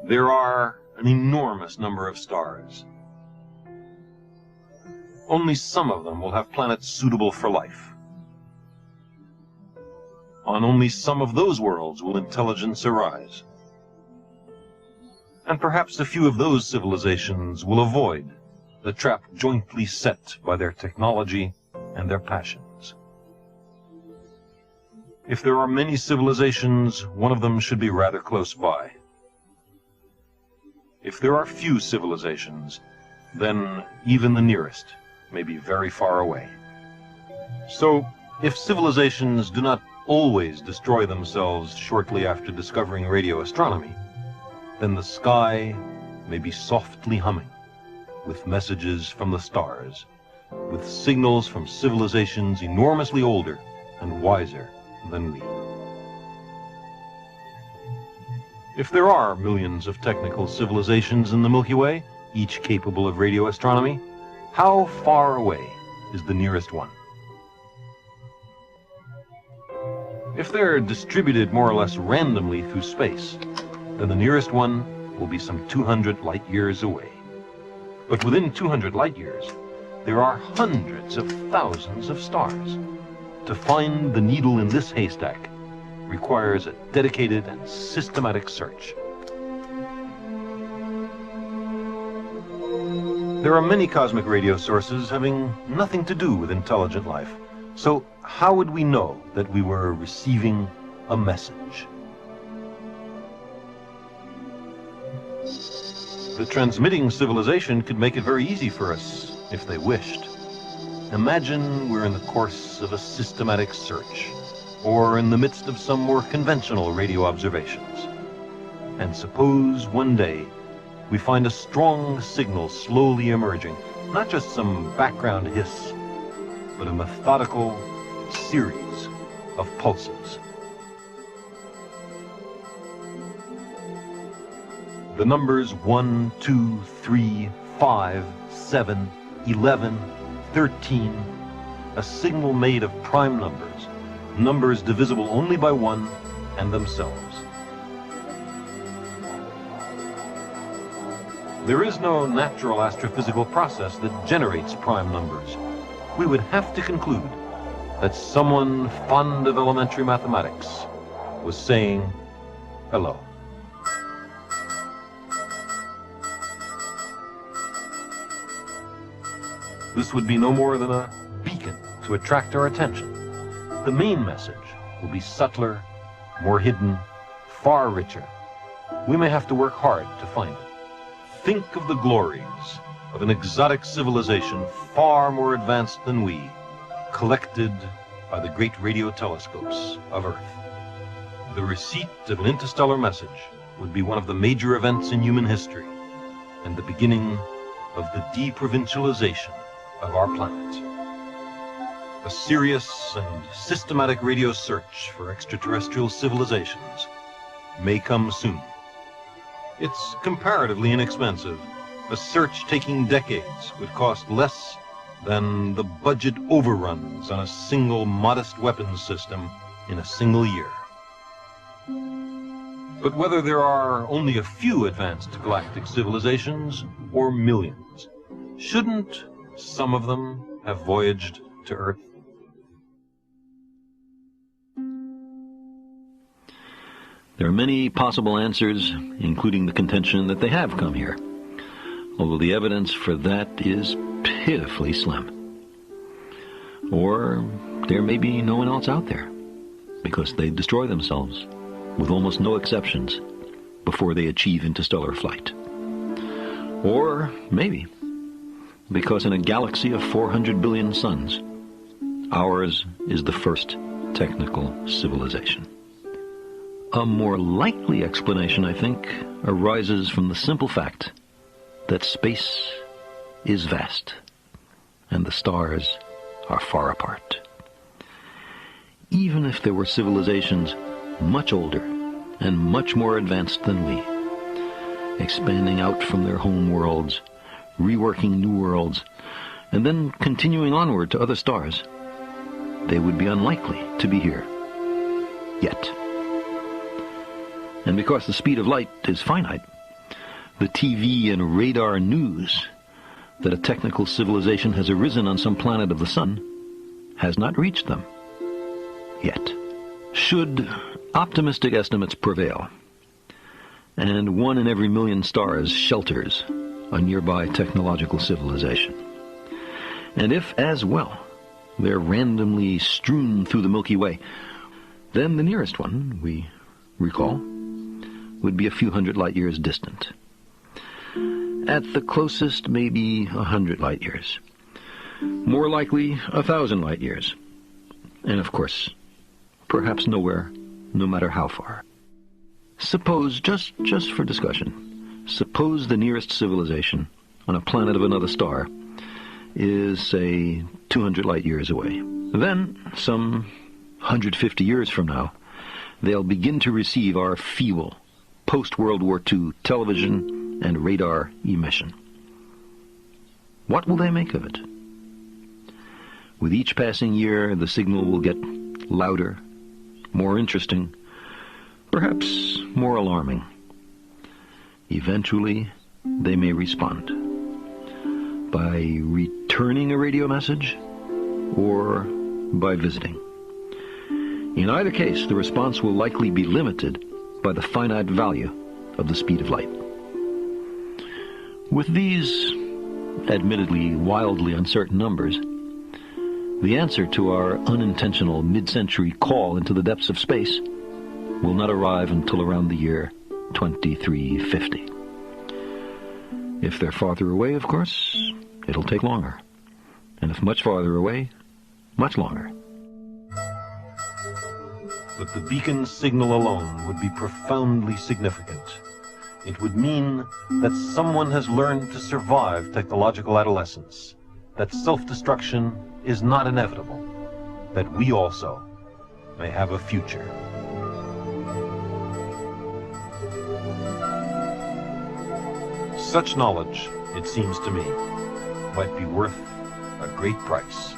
There are an enormous number of stars. Only some of them will have planets suitable for life. On only some of those worlds will intelligence arise. And perhaps a few of those civilizations will avoid the trap jointly set by their technology and their passions. If there are many civilizations, one of them should be rather close by. If there are few civilizations, then even the nearest may be very far away. So, if civilizations do not always destroy themselves shortly after discovering radio astronomy, then the sky may be softly humming with messages from the stars, with signals from civilizations enormously older and wiser than we. If there are millions of technical civilizations in the Milky Way, each capable of radio astronomy, how far away is the nearest one? If they're distributed more or less randomly through space, then the nearest one will be some 200 light years away. But within 200 light years, there are hundreds of thousands of stars. To find the needle in this haystack requires a dedicated and systematic search. There are many cosmic radio sources having nothing to do with intelligent life. So how would we know that we were receiving a message? The transmitting civilization could make it very easy for us if they wished. Imagine we're in the course of a systematic search, or in the midst of some more conventional radio observations. And suppose one day we find a strong signal slowly emerging, not just some background hiss, but a methodical series of pulses. The numbers 1, 2, 3, 5, 7, 11, 13, a signal made of prime numbers, numbers divisible only by 1 and themselves. There is no natural astrophysical process that generates prime numbers. We would have to conclude that someone fond of elementary mathematics was saying hello. This would be no more than a beacon to attract our attention. The main message will be subtler, more hidden, far richer. We may have to work hard to find it. Think of the glories of an exotic civilization far more advanced than we, collected by the great radio telescopes of Earth. The receipt of an interstellar message would be one of the major events in human history, and the beginning of the deprovincialization of our planet. A serious and systematic radio search for extraterrestrial civilizations may come soon. It's comparatively inexpensive. A search taking decades would cost less than the budget overruns on a single modest weapons system in a single year. But whether there are only a few advanced galactic civilizations or millions, shouldn't some of them have voyaged to Earth? There are many possible answers, including the contention that they have come here, although the evidence for that is pitifully slim. Or there may be no one else out there, because they destroy themselves, with almost no exceptions, before they achieve interstellar flight. Or maybe because in a galaxy of 400 billion suns, ours is the first technical civilization. A more likely explanation, I think, arises from the simple fact that space is vast and the stars are far apart. Even if there were civilizations much older and much more advanced than we, expanding out from their home worlds, reworking new worlds, and then continuing onward to other stars, they would be unlikely to be here yet. And because the speed of light is finite, the TV and radar news that a technical civilization has arisen on some planet of the sun has not reached them yet. Should optimistic estimates prevail, and 1 in every million stars shelters a nearby technological civilization, and if, as well, they're randomly strewn through the Milky Way, then the nearest one, we recall, would be a few hundred light years distant. At the closest, maybe 100 light years. More likely, 1,000 light years. And of course, perhaps nowhere, no matter how far. Suppose, just for discussion, suppose the nearest civilization on a planet of another star is, say, 200 light years away. Then, some 150 years from now, they'll begin to receive our feeble, post-World War II television and radar emission. What will they make of it? With each passing year, the signal will get louder, more interesting, perhaps more alarming. Eventually, they may respond by returning a radio message or by visiting. In either case, the response will likely be limited by the finite value of the speed of light. With these, admittedly wildly uncertain numbers, the answer to our unintentional mid-century call into the depths of space will not arrive until around the year 2350. If they're farther away, of course, it'll take longer. And if much farther away, much longer. But the beacon signal alone would be profoundly significant. It would mean that someone has learned to survive technological adolescence, that self-destruction is not inevitable, that we also may have a future. Such knowledge, it seems to me, might be worth a great price.